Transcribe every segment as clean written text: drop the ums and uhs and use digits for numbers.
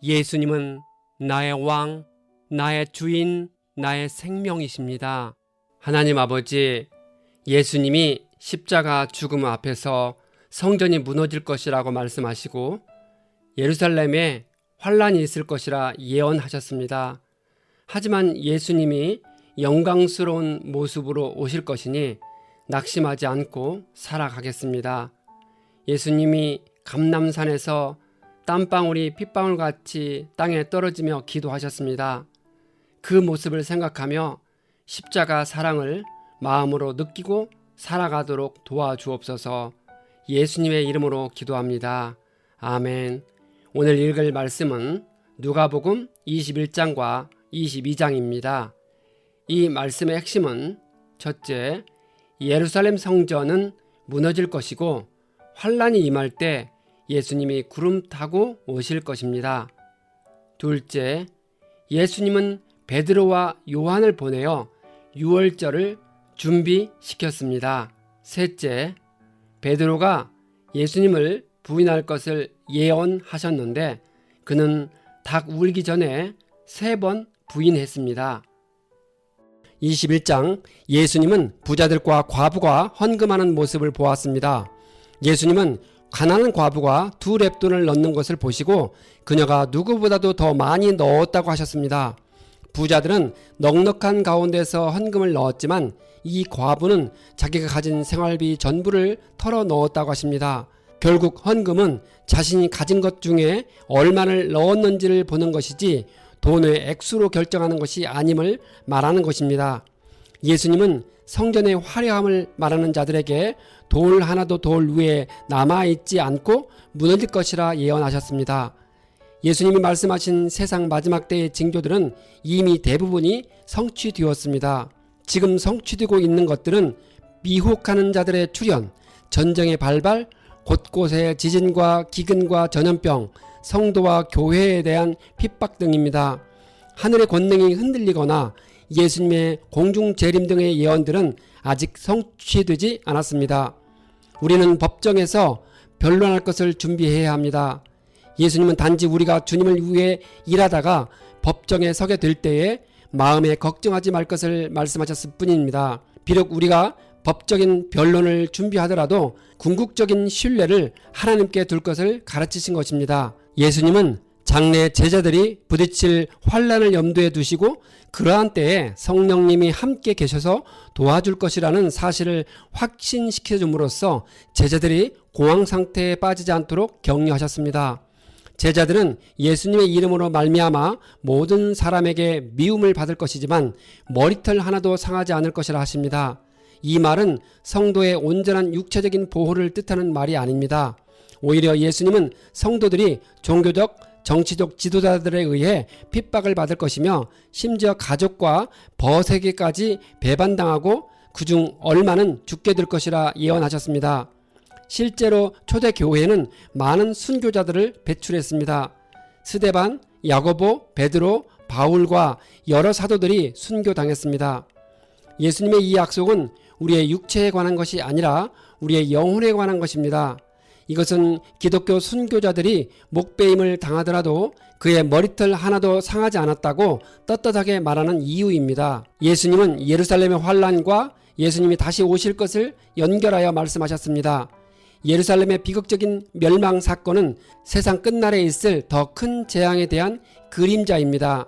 예수님은 나의 왕, 나의 주인, 나의 생명이십니다. 하나님 아버지, 예수님이 십자가 죽음 앞에서 성전이 무너질 것이라고 말씀하시고 예루살렘에 환란이 있을 것이라 예언하셨습니다. 하지만 예수님이 영광스러운 모습으로 오실 것이니 낙심하지 않고 살아가겠습니다. 예수님이 감람산에서 땀방울이 핏방울같이 땅에 떨어지며 기도하셨습니다. 그 모습을 생각하며 십자가 사랑을 마음으로 느끼고 살아가도록 도와주옵소서. 예수님의 이름으로 기도합니다. 아멘. 오늘 읽을 말씀은 누가복음 21장과 22장입니다. 이 말씀의 핵심은 첫째, 예루살렘 성전은 무너질 것이고 환란이 임할 때 예수님이 구름 타고 오실 것입니다. 둘째, 예수님은 베드로와 요한을 보내어 유월절을 준비시켰습니다. 셋째, 베드로가 예수님을 부인할 것을 예언하셨는데 그는 닭 울기 전에 3번 부인했습니다. 21장, 예수님은 부자들과 과부가 헌금하는 모습을 보았습니다. 예수님은 가난한 과부가 2렙돈을 넣는 것을 보시고 그녀가 누구보다도 더 많이 넣었다고 하셨습니다. 부자들은 넉넉한 가운데서 헌금을 넣었지만 이 과부는 자기가 가진 생활비 전부를 털어 넣었다고 하십니다. 결국 헌금은 자신이 가진 것 중에 얼마를 넣었는지를 보는 것이지 돈의 액수로 결정하는 것이 아님을 말하는 것입니다. 예수님은 성전의 화려함을 말하는 자들에게 돌 하나도 돌 위에 남아있지 않고 무너질 것이라 예언하셨습니다. 예수님이 말씀하신 세상 마지막 때의 징조들은 이미 대부분이 성취되었습니다. 지금 성취되고 있는 것들은 미혹하는 자들의 출현, 전쟁의 발발, 곳곳의 지진과 기근과 전염병, 성도와 교회에 대한 핍박 등입니다. 하늘의 권능이 흔들리거나 예수님의 공중 재림 등의 예언들은 아직 성취되지 않았습니다. 우리는 법정에서 변론할 것을 준비해야 합니다. 예수님은 단지 우리가 주님을 위해 일하다가 법정에 서게 될 때에 마음에 걱정하지 말 것을 말씀하셨을 뿐입니다. 비록 우리가 법적인 변론을 준비하더라도 궁극적인 신뢰를 하나님께 둘 것을 가르치신 것입니다. 예수님은 장래 제자들이 부딪힐 환란을 염두에 두시고 그러한 때에 성령님이 함께 계셔서 도와줄 것이라는 사실을 확신시켜 줌으로써 제자들이 공황 상태에 빠지지 않도록 격려하셨습니다. 제자들은 예수님의 이름으로 말미암아 모든 사람에게 미움을 받을 것이지만 머리털 하나도 상하지 않을 것이라 하십니다. 이 말은 성도의 온전한 육체적인 보호를 뜻하는 말이 아닙니다. 오히려 예수님은 성도들이 종교적, 정치적 지도자들에 의해 핍박을 받을 것이며 심지어 가족과 벗에게까지 배반당하고 그중 얼마는 죽게 될 것이라 예언하셨습니다. 실제로 초대교회는 많은 순교자들을 배출했습니다. 스데반, 야고보, 베드로, 바울과 여러 사도들이 순교당했습니다. 예수님의 이 약속은 우리의 육체에 관한 것이 아니라 우리의 영혼에 관한 것입니다. 이것은 기독교 순교자들이 목베임을 당하더라도 그의 머리털 하나도 상하지 않았다고 떳떳하게 말하는 이유입니다. 예수님은 예루살렘의 환란과 예수님이 다시 오실 것을 연결하여 말씀하셨습니다. 예루살렘의 비극적인 멸망 사건은 세상 끝날에 있을 더 큰 재앙에 대한 그림자입니다.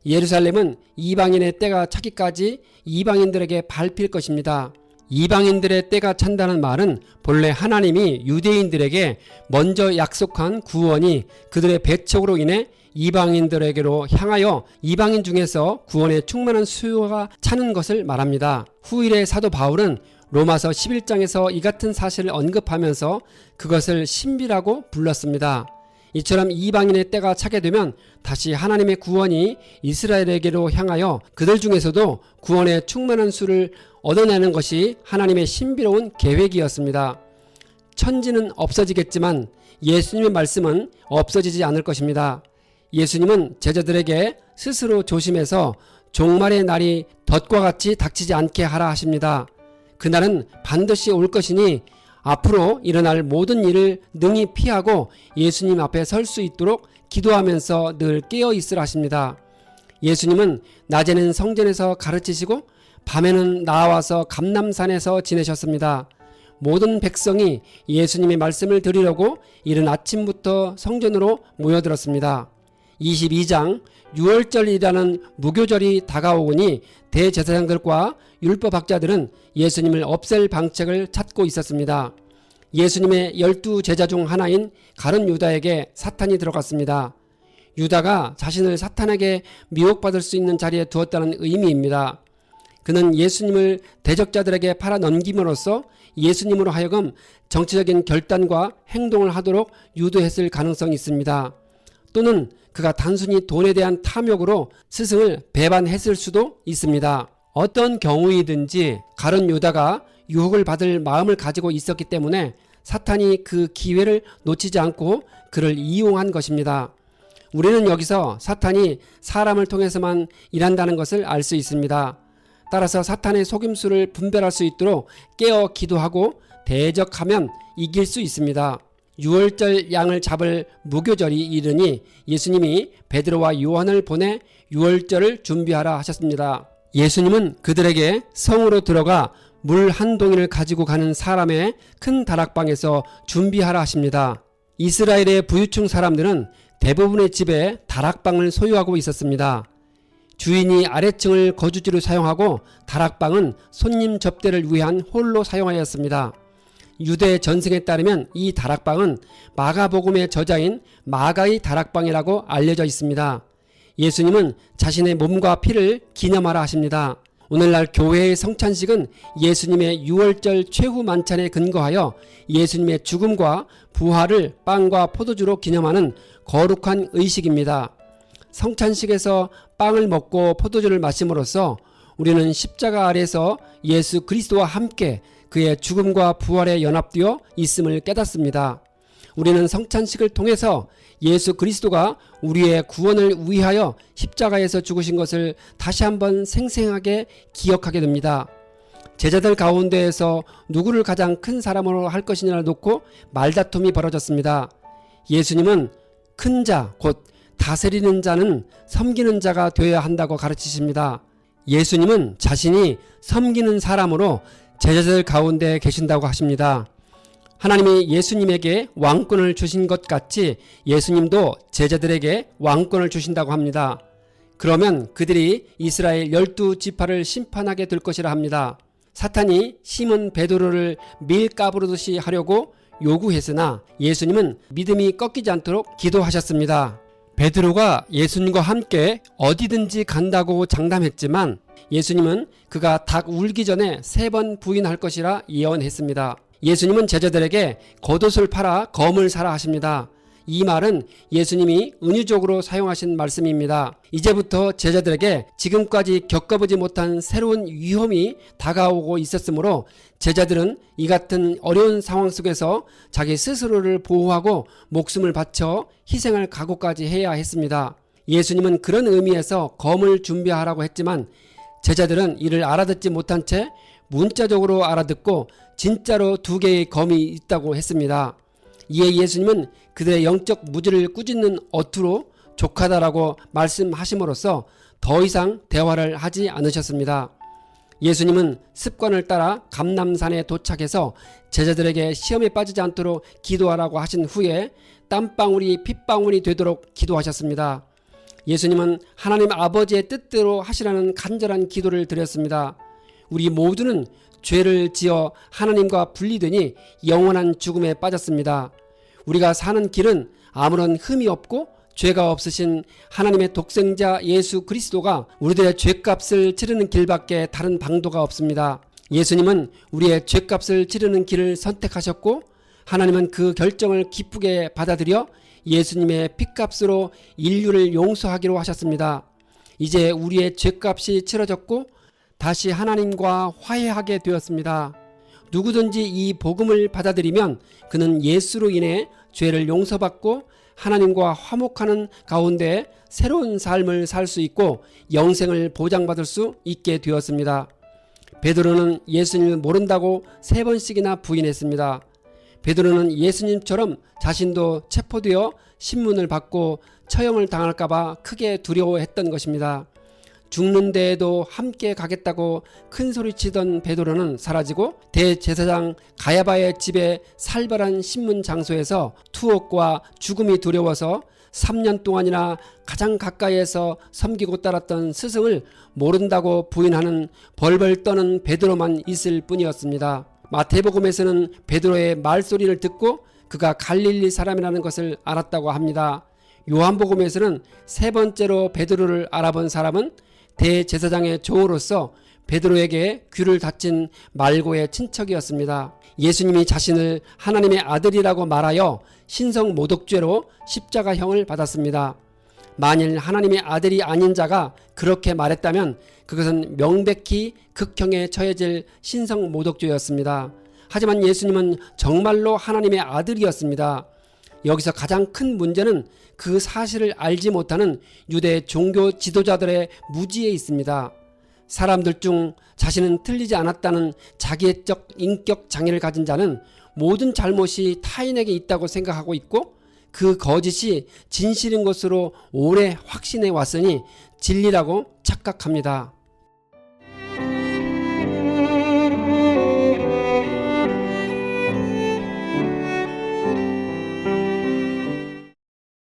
예루살렘은 이방인의 때가 차기까지 이방인들에게 밟힐 것입니다. 이방인들의 때가 찬다는 말은 본래 하나님이 유대인들에게 먼저 약속한 구원이 그들의 배척으로 인해 이방인들에게로 향하여 이방인 중에서 구원의 충만한 수요가 차는 것을 말합니다. 후일의 사도 바울은 로마서 11장에서 이 같은 사실을 언급하면서 그것을 신비라고 불렀습니다. 이처럼 이방인의 때가 차게 되면 다시 하나님의 구원이 이스라엘에게로 향하여 그들 중에서도 구원의 충만한 수를 얻어내는 것이 하나님의 신비로운 계획이었습니다. 천지는 없어지겠지만 예수님의 말씀은 없어지지 않을 것입니다. 예수님은 제자들에게 스스로 조심해서 종말의 날이 덫과 같이 닥치지 않게 하라 하십니다. 그날은 반드시 올 것이니 앞으로 일어날 모든 일을 능히 피하고 예수님 앞에 설 수 있도록 기도하면서 늘 깨어 있으라 하십니다. 예수님은 낮에는 성전에서 가르치시고 밤에는 나와서 감람산에서 지내셨습니다. 모든 백성이 예수님의 말씀을 들으려고 이른 아침부터 성전으로 모여들었습니다. 22장 유월절이라는 무교절이 다가오니 대제사장들과 율법학자들은 예수님을 없앨 방책을 찾고 있었습니다. 예수님의 12 제자 중 하나인 가룟 유다에게 사탄이 들어갔습니다. 유다가 자신을 사탄에게 미혹받을 수 있는 자리에 두었다는 의미입니다. 그는 예수님을 대적자들에게 팔아 넘김으로써 예수님으로 하여금 정치적인 결단과 행동을 하도록 유도했을 가능성이 있습니다. 또는 그가 단순히 돈에 대한 탐욕으로 스승을 배반했을 수도 있습니다. 어떤 경우이든지 가룟 유다가 유혹을 받을 마음을 가지고 있었기 때문에 사탄이 그 기회를 놓치지 않고 그를 이용한 것입니다. 우리는 여기서 사탄이 사람을 통해서만 일한다는 것을 알 수 있습니다. 따라서 사탄의 속임수를 분별할 수 있도록 깨어 기도하고 대적하면 이길 수 있습니다. 유월절 양을 잡을 무교절이 이르니 예수님이 베드로와 요한을 보내 유월절을 준비하라 하셨습니다. 예수님은 그들에게 성으로 들어가 물 한 동이를 가지고 가는 사람의 큰 다락방에서 준비하라 하십니다. 이스라엘의 부유층 사람들은 대부분의 집에 다락방을 소유하고 있었습니다. 주인이 아래층을 거주지로 사용하고 다락방은 손님 접대를 위한 홀로 사용하였습니다. 유대 전승에 따르면 이 다락방은 마가복음의 저자인 마가의 다락방이라고 알려져 있습니다. 예수님은 자신의 몸과 피를 기념하라 하십니다. 오늘날 교회의 성찬식은 예수님의 유월절 최후 만찬에 근거하여 예수님의 죽음과 부활을 빵과 포도주로 기념하는 거룩한 의식입니다. 성찬식에서 빵을 먹고 포도주를 마심으로써 우리는 십자가 아래서 예수 그리스도와 함께 그의 죽음과 부활에 연합되어 있음을 깨닫습니다. 우리는 성찬식을 통해서 예수 그리스도가 우리의 구원을 위하여 십자가에서 죽으신 것을 다시 한번 생생하게 기억하게 됩니다. 제자들 가운데에서 누구를 가장 큰 사람으로 할 것이냐를 놓고 말다툼이 벌어졌습니다. 예수님은 큰 자, 곧 다스리는 자는 섬기는 자가 되어야 한다고 가르치십니다. 예수님은 자신이 섬기는 사람으로 제자들 가운데 계신다고 하십니다. 하나님이 예수님에게 왕권을 주신 것 같이 예수님도 제자들에게 왕권을 주신다고 합니다. 그러면 그들이 이스라엘 12지파를 심판하게 될 것이라 합니다. 사탄이 시몬 베드로를 밀가부르듯이 하려고 요구했으나 예수님은 믿음이 꺾이지 않도록 기도하셨습니다. 베드로가 예수님과 함께 어디든지 간다고 장담했지만 예수님은 그가 닭 울기 전에 3번 부인할 것이라 예언했습니다. 예수님은 제자들에게 겉옷을 팔아 검을 사라 하십니다. 이 말은 예수님이 은유적으로 사용하신 말씀입니다. 이제부터 제자들에게 지금까지 겪어보지 못한 새로운 위험이 다가오고 있었으므로 제자들은 이 같은 어려운 상황 속에서 자기 스스로를 보호하고 목숨을 바쳐 희생할 각오까지 해야 했습니다. 예수님은 그런 의미에서 검을 준비하라고 했지만 제자들은 이를 알아듣지 못한 채 문자적으로 알아듣고 진짜로 2개의 검이 있다고 했습니다. 이에 예수님은 그들의 영적 무지를 꾸짖는 어투로 족하다라고 말씀하심으로써 더 이상 대화를 하지 않으셨습니다. 예수님은 습관을 따라 감람산에 도착해서 제자들에게 시험에 빠지지 않도록 기도하라고 하신 후에 땀방울이 핏방울이 되도록 기도하셨습니다. 예수님은 하나님 아버지의 뜻대로 하시라는 간절한 기도를 드렸습니다. 우리 모두는 죄를 지어 하나님과 분리되니 영원한 죽음에 빠졌습니다. 우리가 사는 길은 아무런 흠이 없고 죄가 없으신 하나님의 독생자 예수 그리스도가 우리들의 죄값을 치르는 길밖에 다른 방도가 없습니다. 예수님은 우리의 죄값을 치르는 길을 선택하셨고 하나님은 그 결정을 기쁘게 받아들여 예수님의 피값으로 인류를 용서하기로 하셨습니다. 이제 우리의 죄값이 치러졌고 다시 하나님과 화해하게 되었습니다. 누구든지 이 복음을 받아들이면 그는 예수로 인해 죄를 용서받고 하나님과 화목하는 가운데 새로운 삶을 살 수 있고 영생을 보장받을 수 있게 되었습니다. 베드로는 예수님을 모른다고 3번씩이나 부인했습니다. 베드로는 예수님처럼 자신도 체포되어 신문을 받고 처형을 당할까봐 크게 두려워했던 것입니다. 죽는 데에도 함께 가겠다고 큰 소리치던 베드로는 사라지고 대제사장 가야바의 집에 살벌한 신문 장소에서 투옥과 죽음이 두려워서 3년 동안이나 가장 가까이에서 섬기고 따랐던 스승을 모른다고 부인하는 벌벌 떠는 베드로만 있을 뿐이었습니다. 마태복음에서는 베드로의 말소리를 듣고 그가 갈릴리 사람이라는 것을 알았다고 합니다. 요한복음에서는 세 번째로 베드로를 알아본 사람은 대제사장의 조로서 베드로에게 귀를 닫힌 말고의 친척이었습니다. 예수님이 자신을 하나님의 아들이라고 말하여 신성모독죄로 십자가형을 받았습니다. 만일 하나님의 아들이 아닌 자가 그렇게 말했다면 그것은 명백히 극형에 처해질 신성모독죄였습니다. 하지만 예수님은 정말로 하나님의 아들이었습니다. 여기서 가장 큰 문제는 그 사실을 알지 못하는 유대 종교 지도자들의 무지에 있습니다. 사람들 중 자신은 틀리지 않았다는 자기애적 인격 장애를 가진 자는 모든 잘못이 타인에게 있다고 생각하고 있고 그 거짓이 진실인 것으로 오래 확신해 왔으니 진리라고 착각합니다.